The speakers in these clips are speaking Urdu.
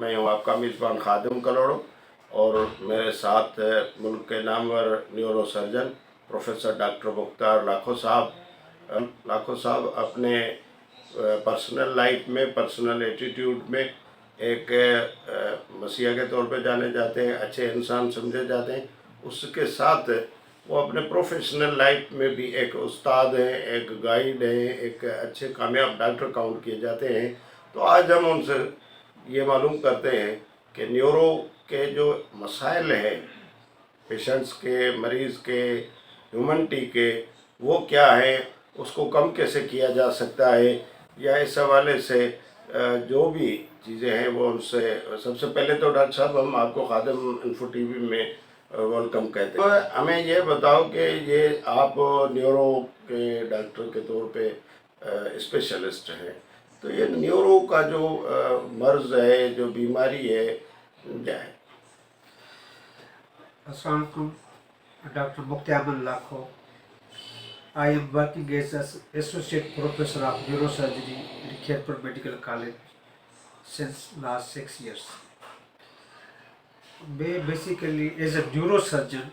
میں ہوں آپ کا میزبان خادم کلوڑو، اور میرے ساتھ ملک کے نامور neuro surgeon professor doctor Mukhtar لاکھو صاحب۔ لاکھو صاحب اپنے پرسنل لائف میں، پرسنل ایٹیٹیوڈ میں ایک مسیحا کے طور پہ جانے جاتے ہیں، اچھے انسان سمجھے جاتے ہیں۔ اس کے ساتھ وہ اپنے پروفیشنل لائف میں بھی ایک استاد ہیں، ایک گائیڈ ہیں، ایک اچھے کامیاب ڈاکٹر کاؤنٹ کیے جاتے ہیں۔ تو آج ہم ان سے یہ معلوم کرتے ہیں کہ نیورو کے جو مسائل ہیں پیشنٹس کے، مریض کے، ہیومنٹی کے، وہ کیا ہیں، اس کو کم کیسے کیا جا سکتا ہے، یا اس حوالے سے جو بھی چیزیں ہیں وہ ان سے۔ سب سے پہلے تو ڈاکٹر صاحب ہم آپ کو خادم انفو ٹی وی میں ویلکم کہتے ہیں۔ ہمیں یہ بتاؤ کہ یہ آپ نیورو کے ڈاکٹر کے طور پہ اسپیشلسٹ ہیں، تو یہ نیورو کا جو مرض ہے، جو بیماری ہے، کیا ہے؟ السلام علیکم، doctor Mukhtar Lakho. I am working as an associate professor of neurosurgery in Kherpur Medical College since last 6 years. میں basically as a neuro surgeon,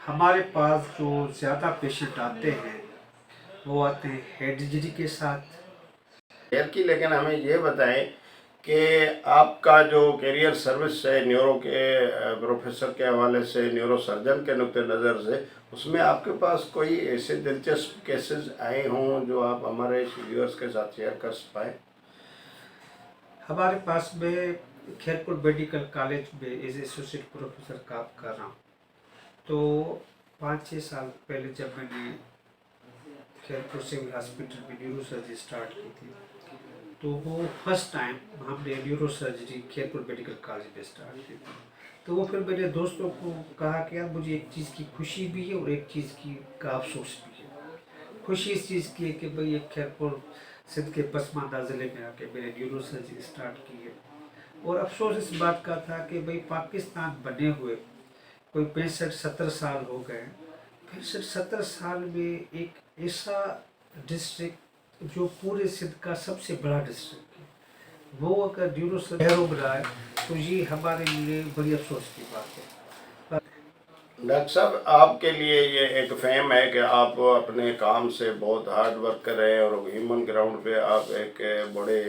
ہمارے پاس جو زیادہ پیشنٹ آتے ہیں وہ آتے ہیں ہیڈ انجری کے ساتھ لیکن ہمیں یہ بتائیں کہ آپ کا جو کیریئر سروس ہے نیورو کے پروفیسر کے حوالے سے، نیورو سرجن کے نقطہ نظر سے، اس میں آپ کے پاس کوئی ایسے دلچسپ کیسز آئے ہوں جو آپ ہمارے ویورز کے ساتھ شیئر کر پائیں؟ ہمارے پاس میں کھیرپور میڈیکل کالج میں ایز اے ایسوسیٹ پروفیسر کام کر رہا ہوں. تو 5-6 سال پہلے جب میں نے کھیرپور سول ہاسپٹل میں نیورو سرجری اسٹارٹ کی تھی، تو وہ فرسٹ ٹائم ہم نے نیورو سرجری کھیرپور میڈیکل کالج میں اسٹارٹ کی تھی. تو وہ پھر میرے دوستوں کو کہا کہ یار مجھے ایک چیز کی خوشی بھی ہے اور ایک چیز کی کا افسوس بھی ہے. خوشی اس چیز کی ہے کہ بھئی ایک کھیرپور سندھ کے پسماندہ ضلع میں آ کے میں نے نیورو سرجری اسٹارٹ کی ہے، اور افسوس اس بات کا تھا کہ بھئی پاکستان بنے ہوئے کوئی 65-70 سال ہو گئے. 65-70 سال میں ایک ایسا ڈسٹرکٹ جو پورے سندھ کا سب سے بڑا ڈسٹرکٹ ہے، وہ اگر نیورو سرجری ہو رہا ہے تو یہ ہمارے لیے بڑی افسوس کی بات ہے. ڈاکٹر صاحب، آپ کے لیے یہ ایک فہم ہے کہ آپ اپنے کام سے بہت ہارڈ ورک کر رہے ہیں، اور ہیومن گراؤنڈ پہ آپ ایک بڑے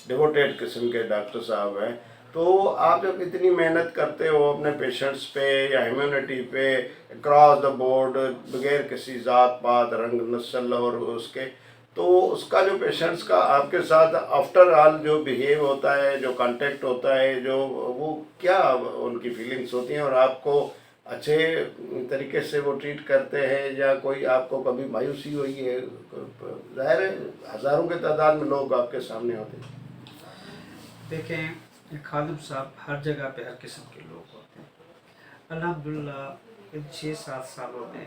ڈیووٹیڈ قسم کے ڈاکٹر صاحب ہیں. تو آپ جب اتنی محنت کرتے ہو اپنے پیشنٹس پہ یا ہیومینٹی پہ اکراس دا بورڈ، بغیر کسی ذات پات، رنگ، نسل اور اس کے، تو اس کا جو پیشنٹس کا آپ کے ساتھ آفٹر آل جو بیہیو ہوتا ہے، جو کانٹیکٹ ہوتا ہے، جو وہ کیا ان کی فیلنگس ہوتی ہیں، اور آپ کو اچھے طریقے سے وہ ٹریٹ کرتے ہیں، یا کوئی آپ کو کبھی مایوسی ہوئی ہے؟ ظاہر ہے ہزاروں کے تعداد میں لوگ آپ کے سامنے ہوتے ہیں. دیکھیں خادم صاحب، ہر جگہ پہ ہر قسم کے لوگ ہوتے ہیں. الحمدللہ ان 6-7 سالوں میں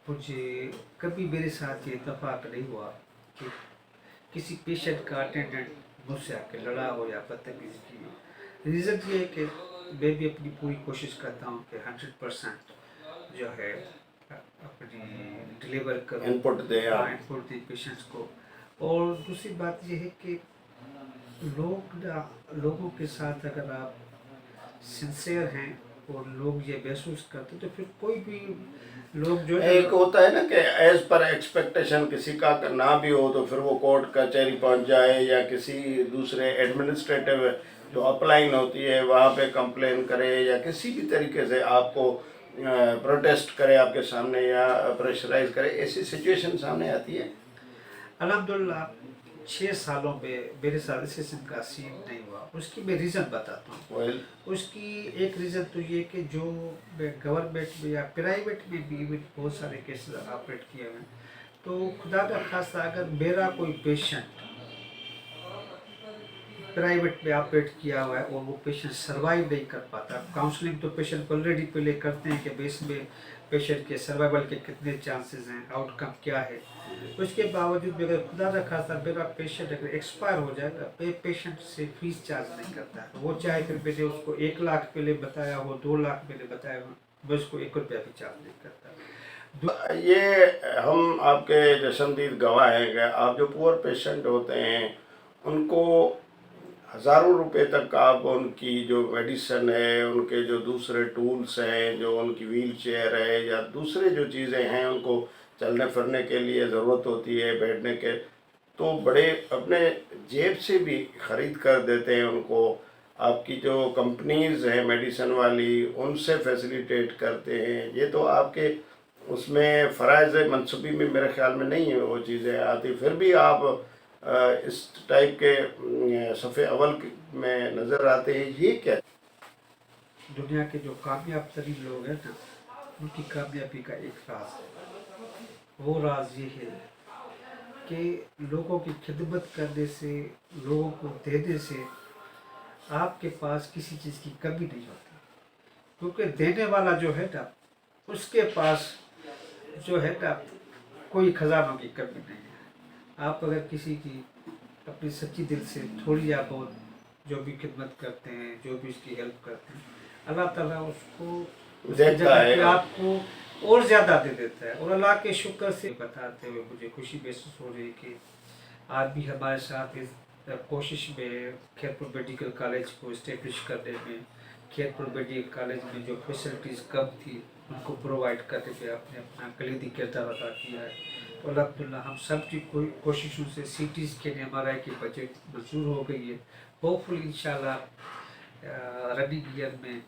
مجھے کبھی میرے ساتھ یہ اتفاق نہیں ہوا کہ کسی پیشنٹ کا اٹینڈنٹ مجھ سے آ کے لڑا ہو یا بدتمیزی کی ہو. ریزن یہ ہے کہ میں بھی اپنی پوری کوشش کرتا ہوں کہ 100% جو ہے اپنی ڈلیور کروں، انپٹ دیں آپ. انپٹ دیں پیشنٹس کو. اور دوسری بات یہ ہے کہ لوگوں کے ساتھ اگر آپ سنسیئر ہیں اور لوگ یہ محسوس کرتے تو پھر کوئی بھی لوگ جو ایک ہوتا ہے نا کہ ایز پر ایکسپیکٹیشن کسی کا نہ بھی ہو تو پھر وہ کورٹ کچہری پہنچ جائے، یا کسی دوسرے ایڈمنسٹریٹو جو اپلائن ہوتی ہے وہاں پہ کمپلین کرے، یا کسی بھی طریقے سے آپ کو پروٹیسٹ کرے آپ کے سامنے، یا پریشرائز کرے، ایسی سچویشن سامنے آتی ہے. الحمدللہ 6 سالوں میں میرے ساتھ اس قسم کا سین نہیں ہوا. اس کی میں ریزن بتاتا ہوں. اس کی ایک ریزن تو یہ کہ جو میں گورنمنٹ میں یا پرائیویٹ میں بھی بہت سارے کیسز آپریٹ کیے ہوئے ہیں، تو خدا کا خاصہ اگر میرا کوئی پیشنٹ پرائیویٹ میں آپریٹ کیا ہوا ہے اور وہ پیشنٹ سروائیو نہیں کر پاتا، کاؤنسلنگ تو پیشنٹ کو آلریڈی پہلے کرتے ہیں کہ اس میں پیشنٹ کے سروائیول کے کتنے چانسز ہیں، آؤٹ کم کیا ہے. اس کے باوجود بھی اگر خدا نہ خواستہ میرا پیشنٹ اگر ایکسپائر ہو جائے گا، میں پیشنٹ سے فیس چارج نہیں کرتا. وہ چاہے پھر میں نے اس کو 1 لاکھ پہلے بتایا ہو، 2 لاکھ میں نے بتایا ہو، میں اس کو 1 روپیہ بھی چارج نہیں کرتا. یہ ہم آپ کے جشندید گواہ ہیں کہ آپ جو پور پیشنٹ ہوتے ہیں ان کو ہزاروں روپے تک آپ ان کی جو میڈیسن ہے، ان کے جو دوسرے ٹولز ہیں، جو ان کی ویل چیئر ہے یا دوسرے جو چیزیں ہیں ان کو چلنے پھرنے کے لیے ضرورت ہوتی ہے، بیٹھنے کے، تو بڑے اپنے جیب سے بھی خرید کر دیتے ہیں ان کو. آپ کی جو کمپنیز ہیں میڈیسن والی ان سے فیسیلیٹیٹ کرتے ہیں. یہ تو آپ کے اس میں فرائض منصبی میں میرے خیال میں نہیں ہے وہ چیزیں آتی، پھر بھی آپ اس ٹائپ کے صف اول میں نظر آتے ہیں. یہ کیا؟ دنیا کے جو کامیاب ترین لوگ ہیں نا، ان کی کامیابی کا ایک راز ہے. وہ راز یہ ہے کہ لوگوں کی خدمت کرنے سے، لوگوں کو دینے سے آپ کے پاس کسی چیز کی کمی نہیں ہوتی. کیونکہ دینے والا جو ہے نا، اس کے پاس جو ہے نا کوئی خزانوں کی کمی نہیں ہے. آپ اگر کسی کی اپنی سچی دل سے تھوڑی یا بہت جو بھی خدمت کرتے ہیں، جو بھی اس کی ہیلپ کرتے ہیں، اللہ تعالیٰ اس کو اس کی دیکھتا جگہ ہے. پہ آپ کو اور زیادہ دے دیتا ہے. اور اللہ کے شکر سے بتاتے ہوئے مجھے خوشی محسوس ہو رہی ہے کہ آپ بھی ہمارے ساتھ اس کوشش میں کھیرپور میڈیکل کالج کو اسٹیبلش کرنے میں، کھیرپور میڈیکل کالج میں جو فیسلٹیز کم تھی ان کو پرووائڈ کرنے پہ آپ نے اپنا کلیدی کردار ادا کیا ہے. تو الحمدللہ ہم سب کی کوششوں سے C T scan M R I کی بجٹ منظور ہو گئی ہے. ہوپ فلی انشاءاللہ رننگ ایئر میں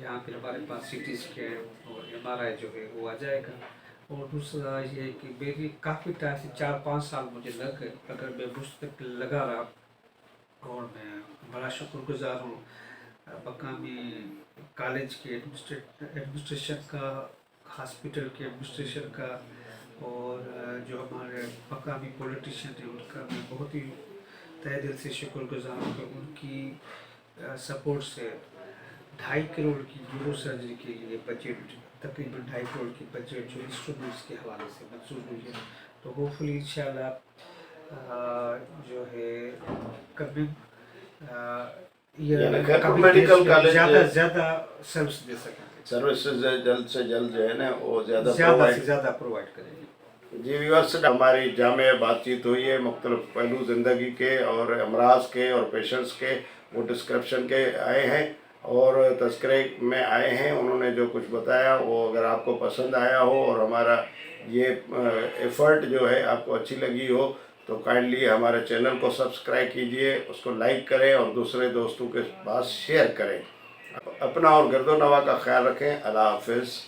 یہاں پہ ہمارے پاس سی ٹی اسکین اور ایم آر آئی جو ہے وہ آ جائے گا. اور دوسرا یہ ہے کہ میری کافی ٹائم سے 4-5 سال مجھے لگ گئے، اگر میں مستقل لگا رہا، اور میں بڑا شکر گزار ہوں مقامی کالج کے ایڈمنسٹریشن کا، ہاسپٹل کے ایڈمنسٹریشن کا، اور جو ہمارے مقامی پولیٹیشین ہیں ان کا میں بہت ہی تہ دل سے شکر گزار ہوں کہ ان کی سپورٹ سے 2.5 کروڑ کی نیورو سرجری کے لیے بجٹ، تقریباً 2.5 کروڑ کی بجٹ جو انسٹرومنٹس کے حوالے سے منظور ہوئی ہے. تو ہوپ فلی انشاءاللہ جو ہے کمنگ یعنی کھیرپور میڈیکل کالج زیادہ سے زیادہ سروس دے سکیں گے، سروسز جلد سے جلد جو ہے نا وہ زیادہ زیادہ سے زیادہ پرووائڈ کریں گے. جی ویورز، ہماری جامع بات چیت ہوئی ہے مختلف پہلو زندگی کے اور امراض کے اور پیشنٹس کے، وہ ڈسکرپشن کے آئے ہیں اور تذکرے میں آئے ہیں. انہوں نے جو کچھ بتایا وہ اگر آپ کو پسند آیا ہو اور ہمارا یہ ایفرٹ جو ہے آپ کو اچھی لگی ہو تو کائنڈلی ہمارے چینل کو سبسکرائب کیجئے، اس کو لائک کریں اور دوسرے دوستوں کے پاس شیئر کریں. اپنا اور گرد و نواح کا خیال رکھیں. اللہ حافظ.